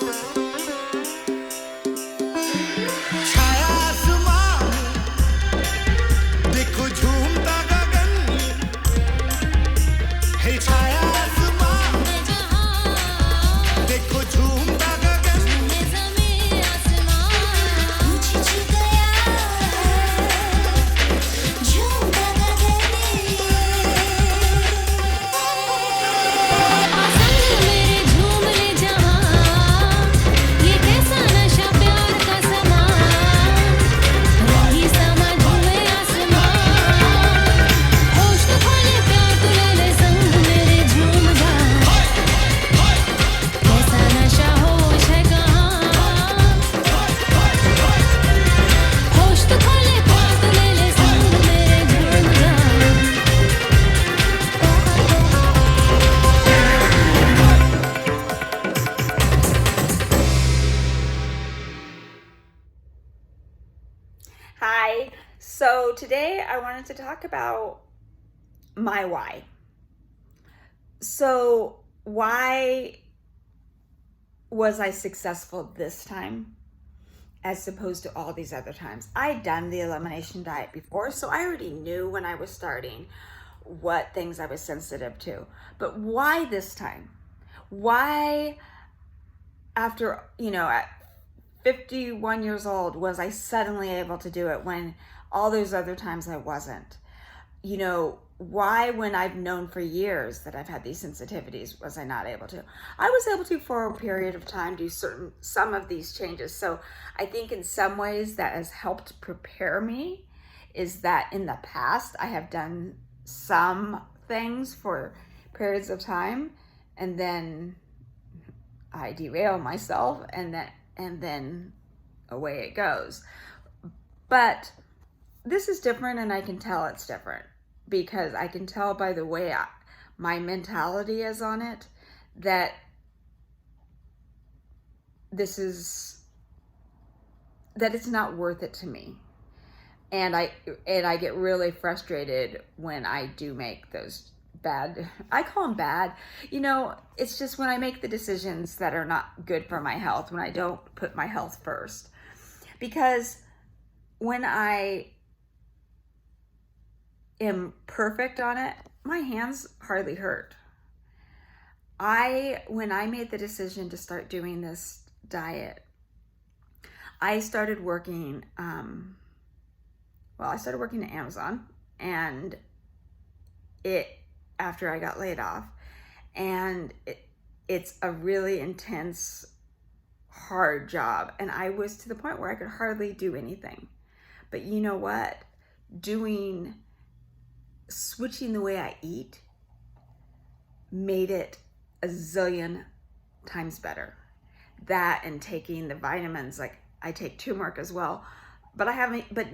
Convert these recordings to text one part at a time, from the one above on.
छाया आसमां में, देखो झूमता गगन, हे छाया आसमां में, देखो झूमता गगन, मुझे छू गया झूमता गगन मेरे झूम ले जहां ये कैसा नशा प्यार का समा रही समा झूमे आसमां होश तो खोले प्यार तू ले ले संग मेरे झूम जा कैसा नशा होश है कहाँ होश तो खोले प्यार तू ले ले संग मेरे झूम जा Hi. So today I wanted to talk about my why. So why was I successful this time as opposed to all these other times? I'd done the elimination diet before, so I already knew when I was starting what things I was sensitive to. But why this time? Why after, at 51 years old was I suddenly able to do it when all those other times I wasn't? Why, when I've known for years that I've had these sensitivities, was I not able to? I was able to, for a period of time, do some of these changes. So I think in some ways that has helped prepare me, is that in the past I have done some things for periods of time, and then I derail myself, and then away it goes. But this is different, and I can tell it's different because I can tell by the way my mentality is on it that it's not worth it to me. And I get really frustrated when I do make those bad, I call them bad, it's just when I make the decisions that are not good for my health, when I don't put my health first. Because when I am perfect on it, my hands hardly hurt. When I made the decision to start doing this diet, I started working, I started working at Amazon, and after I got laid off, and it's a really intense, hard job, and I was to the point where I could hardly do anything. But you know what? Switching the way I eat made it a zillion times better. That and taking the vitamins, like I take turmeric as well, but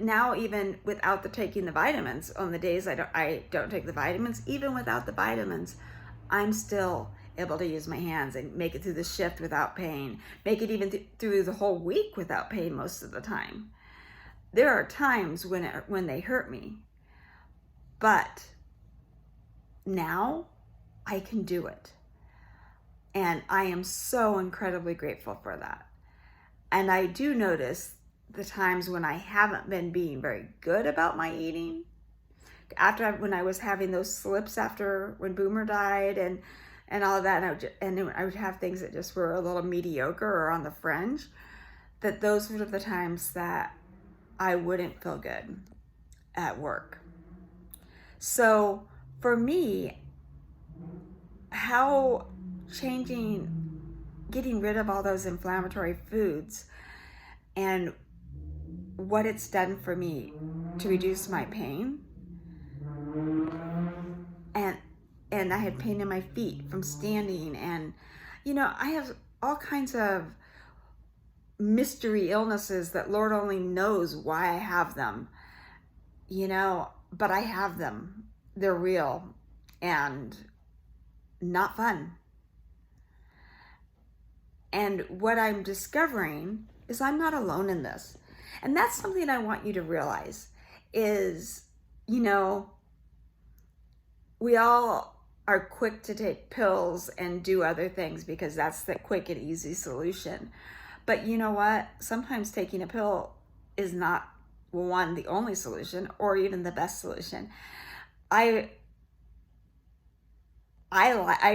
now even without taking the vitamins, on the days I don't take the vitamins, even without the vitamins, I'm still able to use my hands and make it through the shift without pain, make it even through the whole week without pain most of the time. There are times when they hurt me, but now I can do it. And I am so incredibly grateful for that. And I do notice the times when I haven't been being very good about my eating. When I was having those slips after when Boomer died and all of that, and I would have things that just were a little mediocre or on the fringe, that those were the times that I wouldn't feel good at work. So for me, how getting rid of all those inflammatory foods and what it's done for me to reduce my pain, and I had pain in my feet from standing, and I have all kinds of mystery illnesses that Lord only knows why I have them, but I have them. They're real and not fun. And what I'm discovering is I'm not alone in this. And that's something I want you to realize is, we all are quick to take pills and do other things because that's the quick and easy solution. But you know what? Sometimes taking a pill is not, one, the only solution or even the best solution. I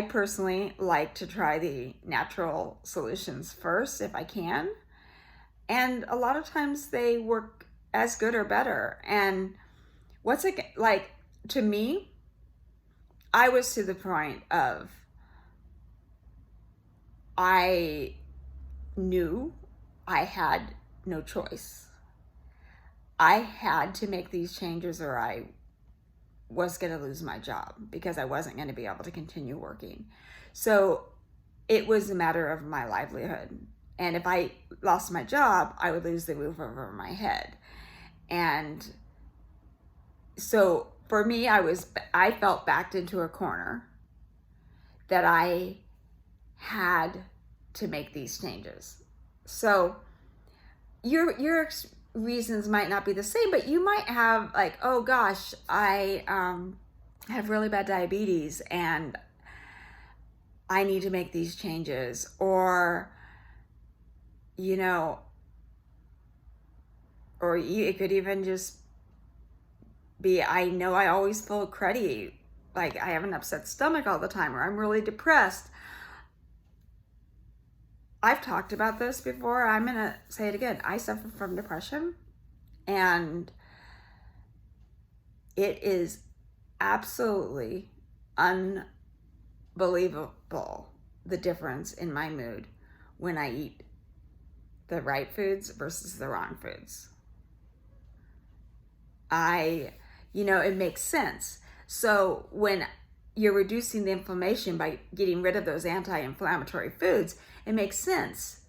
personally like to try the natural solutions first if I can. And a lot of times they work as good or better. And what's it like to me? I was to the point of I knew I had no choice. I had to make these changes or I was going to lose my job because I wasn't going to be able to continue working. So it was a matter of my livelihood. And if I lost my job, I would lose the roof over my head. And so for me, I felt backed into a corner that I had to make these changes. So your reasons might not be the same, but you might have like, oh gosh, I have really bad diabetes and I need to make these changes. Or, you know, or it could even just be, I know I always feel cruddy, like I have an upset stomach all the time, or I'm really depressed. I've talked about this before. I'm going to say it again. I suffer from depression, and it is absolutely unbelievable the difference in my mood when I eat the right foods versus the wrong foods. It makes sense. So when you're reducing the inflammation by getting rid of those anti-inflammatory foods, it makes sense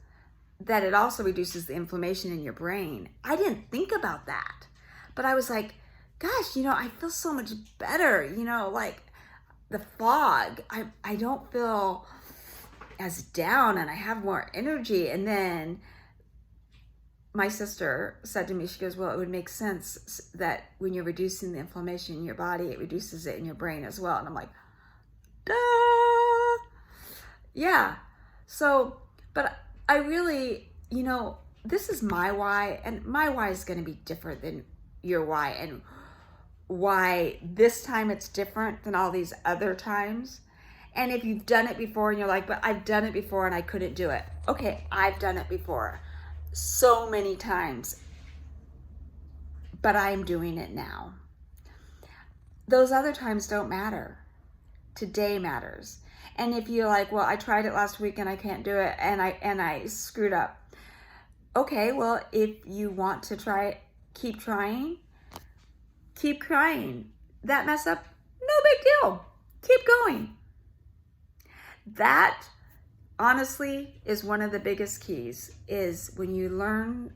that it also reduces the inflammation in your brain. I didn't think about that, but I was like, gosh, I feel so much better, like the fog. I don't feel as down and I have more energy. And then my sister said to me, she goes, well, it would make sense that when you're reducing the inflammation in your body, it reduces it in your brain as well. And I'm like, duh. Yeah. So, but I really, this is my why, and my why is going to be different than your why, and why this time it's different than all these other times. And if you've done it before and you're like, but I've done it before and I couldn't do it. Okay, I've done it before so many times, but I'm doing it now. Those other times don't matter. Today matters. And if you're like, well, I tried it last week and I can't do it and I screwed up. Okay, well, if you want to try it, keep trying. That mess up, no big deal. Keep going. That honestly is one of the biggest keys, is when you learn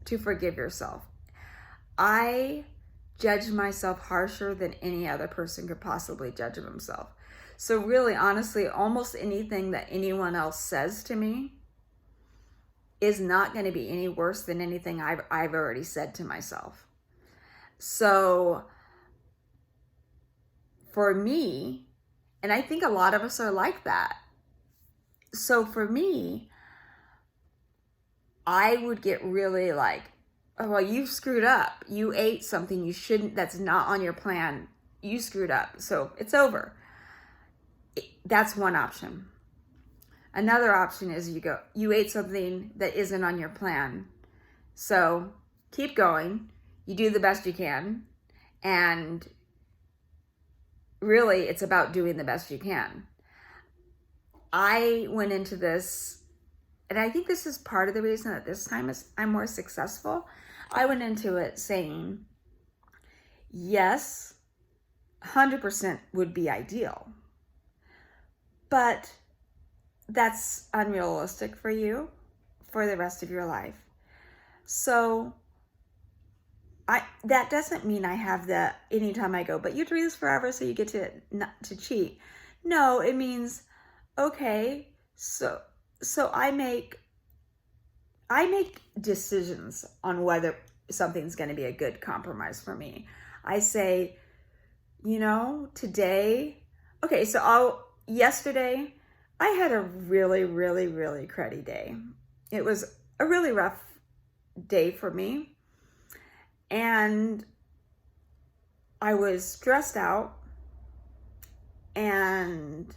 to forgive yourself. I judge myself harsher than any other person could possibly judge himself. So really, honestly, almost anything that anyone else says to me is not going to be any worse than anything I've already said to myself. So for me, and I think a lot of us are like that. So for me, I would get really like, oh, well, you screwed up. You ate something you shouldn't, that's not on your plan. You screwed up. So it's over. That's one option. Another option is you ate something that isn't on your plan. So keep going. You do the best you can. And really, it's about doing the best you can. I went into this, and I think this is part of the reason that this time I'm more successful. I went into it saying, yes, 100% would be ideal, but that's unrealistic for you for the rest of your life. So that doesn't mean I have the anytime I go, but you do this forever so you get to not to cheat. No, it means, okay, so I make decisions on whether something's going to be a good compromise for me. I say, you know, today, okay, so yesterday, I had a really, really, really cruddy day. It was a really rough day for me. And I was stressed out and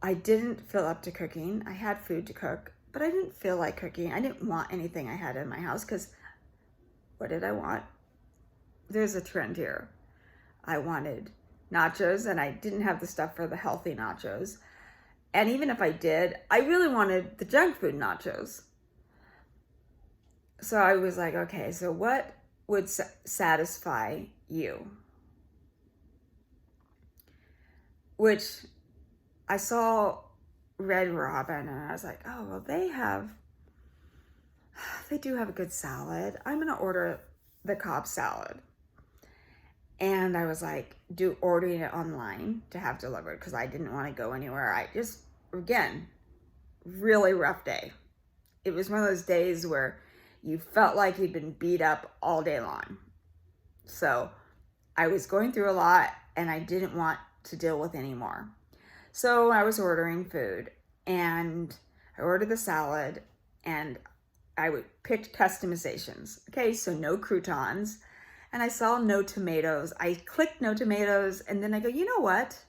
I didn't feel up to cooking. I had food to cook, but I didn't feel like cooking. I didn't want anything I had in my house because what did I want? There's a trend here. I wanted nachos and I didn't have the stuff for the healthy nachos. And even if I did, I really wanted the junk food nachos. So I was like, okay, so what would satisfy you? Which I saw Red Robin and I was like, oh, well, they do have a good salad. I'm going to order the Cobb salad. And I was like, ordering it online to have delivered because I didn't want to go anywhere. I just, again, really rough day. It was one of those days where you felt like you'd been beat up all day long. So I was going through a lot and I didn't want to deal with any more. So I was ordering food and I ordered the salad and I picked customizations. Okay, so no croutons. And I saw no tomatoes. I clicked no tomatoes and then I go, you know what?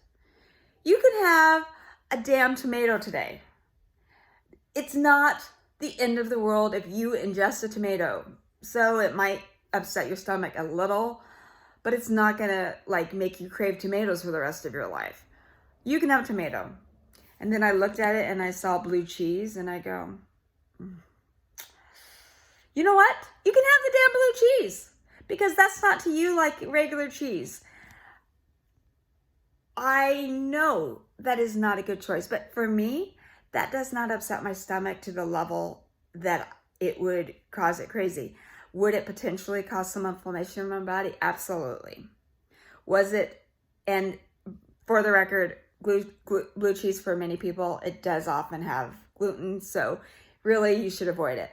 You can have a damn tomato today. It's not the end of the world if you ingest a tomato. So it might upset your stomach a little, but it's not gonna like make you crave tomatoes for the rest of your life. You can have a tomato. And then I looked at it and I saw blue cheese and I go, you know what? You can have the damn blue cheese because that's not to you like regular cheese. I know that is not a good choice, but for me, that does not upset my stomach to the level that it would cause it crazy. Would it potentially cause some inflammation in my body? Absolutely. Was it, and for the record, blue cheese for many people, it does often have gluten, so really you should avoid it.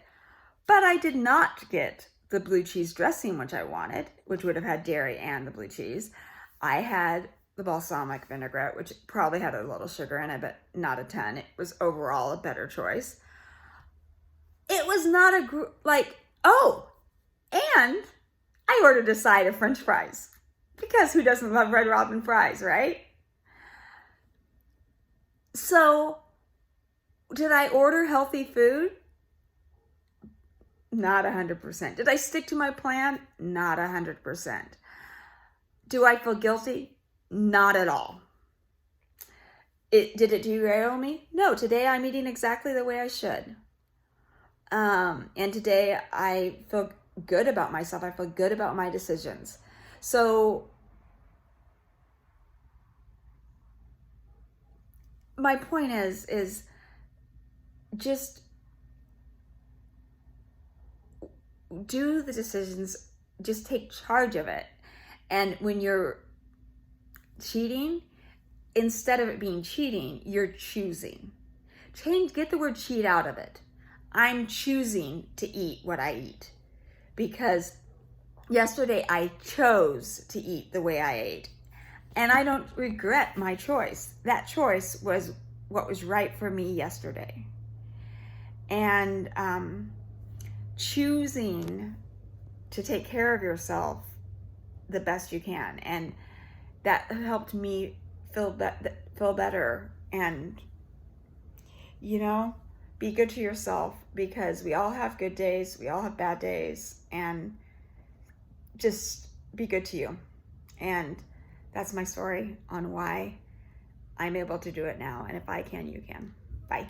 But I did not get the blue cheese dressing, which I wanted, which would have had dairy and the blue cheese. I had the balsamic vinaigrette, which probably had a little sugar in it, but not a ton. It was overall a better choice. It was not and I ordered a side of French fries because who doesn't love Red Robin fries, right? So did I order healthy food? Not 100%. Did I stick to my plan? Not 100%. Do I feel guilty? Not at all. Did it derail me? No, today I'm eating exactly the way I should. And today I feel good about myself. I feel good about my decisions. So my point is just do the decisions, just take charge of it. And when you're cheating, instead of it being cheating, you're choosing. Get the word cheat out of it. I'm choosing to eat what I eat because yesterday I chose to eat the way I ate and I don't regret my choice. That choice was what was right for me yesterday. And choosing to take care of yourself the best you can. And that helped me feel better and, be good to yourself because we all have good days, we all have bad days, and just be good to you. And that's my story on why I'm able to do it now. And if I can, you can. Bye.